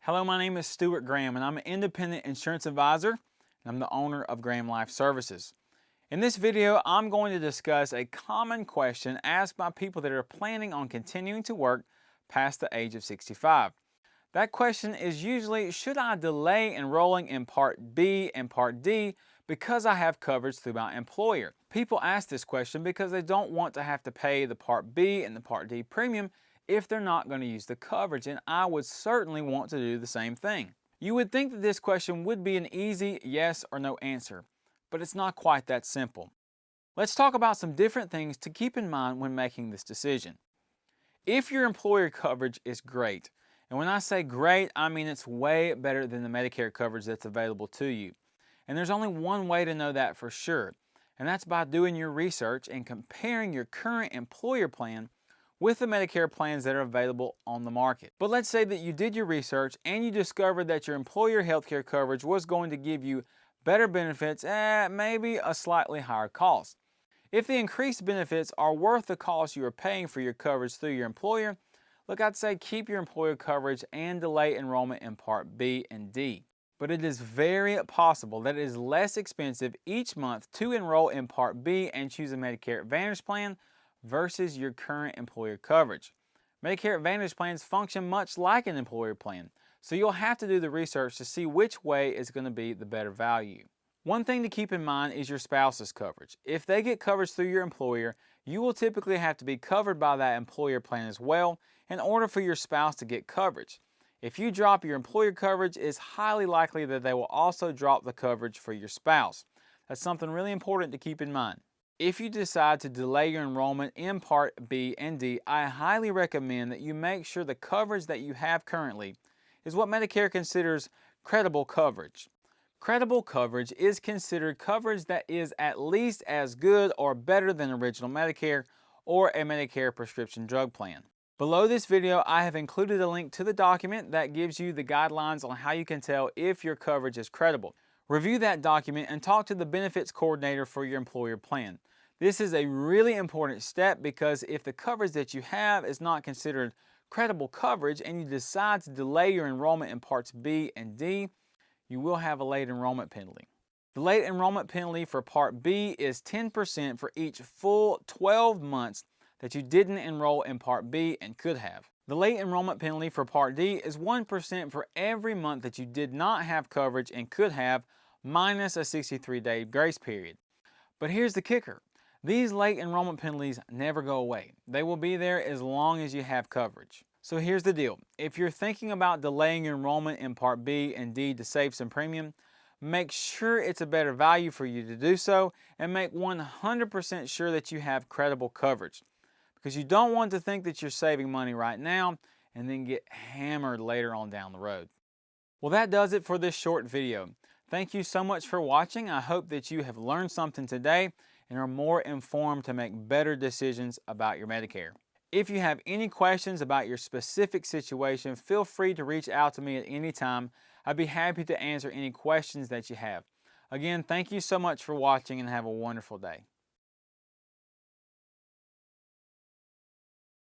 Hello, my name is Stuart Graham and I'm an independent insurance advisor and I'm the owner of Graham Life Services. In this video, I'm going to discuss a common question asked by people that are planning on continuing to work past the age of 65. That question is usually, should I delay enrolling in Part B and Part D because I have coverage through my employer? People ask this question because they don't want to have to pay the Part B and the Part D premium if they're not going to use the coverage, and I would certainly want to do the same thing. You would think that this question would be an easy yes or no answer, but it's not quite that simple. Let's talk about some different things to keep in mind when making this decision. If your employer coverage is great, and when I say great, I mean it's way better than the Medicare coverage that's available to you. And there's only one way to know that for sure, and that's by doing your research and comparing your current employer plan with the Medicare plans that are available on the market. But let's say that you did your research and you discovered that your employer healthcare coverage was going to give you better benefits at maybe a slightly higher cost. If the increased benefits are worth the cost you are paying for your coverage through your employer, look, I'd say keep your employer coverage and delay enrollment in Part B and D. But it is very possible that it is less expensive each month to enroll in Part B and choose a Medicare Advantage plan versus your current employer coverage. Medicare Advantage plans function much like an employer plan, so you'll have to do the research to see which way is going to be the better value. One thing to keep in mind is your spouse's coverage. If they get coverage through your employer, you will typically have to be covered by that employer plan as well in order for your spouse to get coverage. If you drop your employer coverage, it's highly likely that they will also drop the coverage for your spouse. That's something really important to keep in mind. If you decide to delay your enrollment in Part B and D, I highly recommend that you make sure the coverage that you have currently is what Medicare considers credible coverage. Credible coverage is considered coverage that is at least as good or better than original Medicare or a Medicare prescription drug plan. Below this video, I have included a link to the document that gives you the guidelines on how you can tell if your coverage is credible. Review that document and talk to the benefits coordinator for your employer plan. This is a really important step because if the coverage that you have is not considered credible coverage and you decide to delay your enrollment in Parts B and D, you will have a late enrollment penalty. The late enrollment penalty for Part B is 10% for each full 12 months that you didn't enroll in Part B and could have. The late enrollment penalty for Part D is 1% for every month that you did not have coverage and could have, minus a 63-day grace period. But here's the kicker. These late enrollment penalties never go away. They will be there as long as you have coverage. So here's the deal. If you're thinking about delaying your enrollment in Part B and D to save some premium, make sure it's a better value for you to do so and make 100% sure that you have credible coverage. Because you don't want to think that you're saving money right now and then get hammered later on down the road. Well, that does it for this short video. Thank you so much for watching. I hope that you have learned something today and are more informed to make better decisions about your Medicare. If you have any questions about your specific situation, feel free to reach out to me at any time. I'd be happy to answer any questions that you have. Again, thank you so much for watching and have a wonderful day.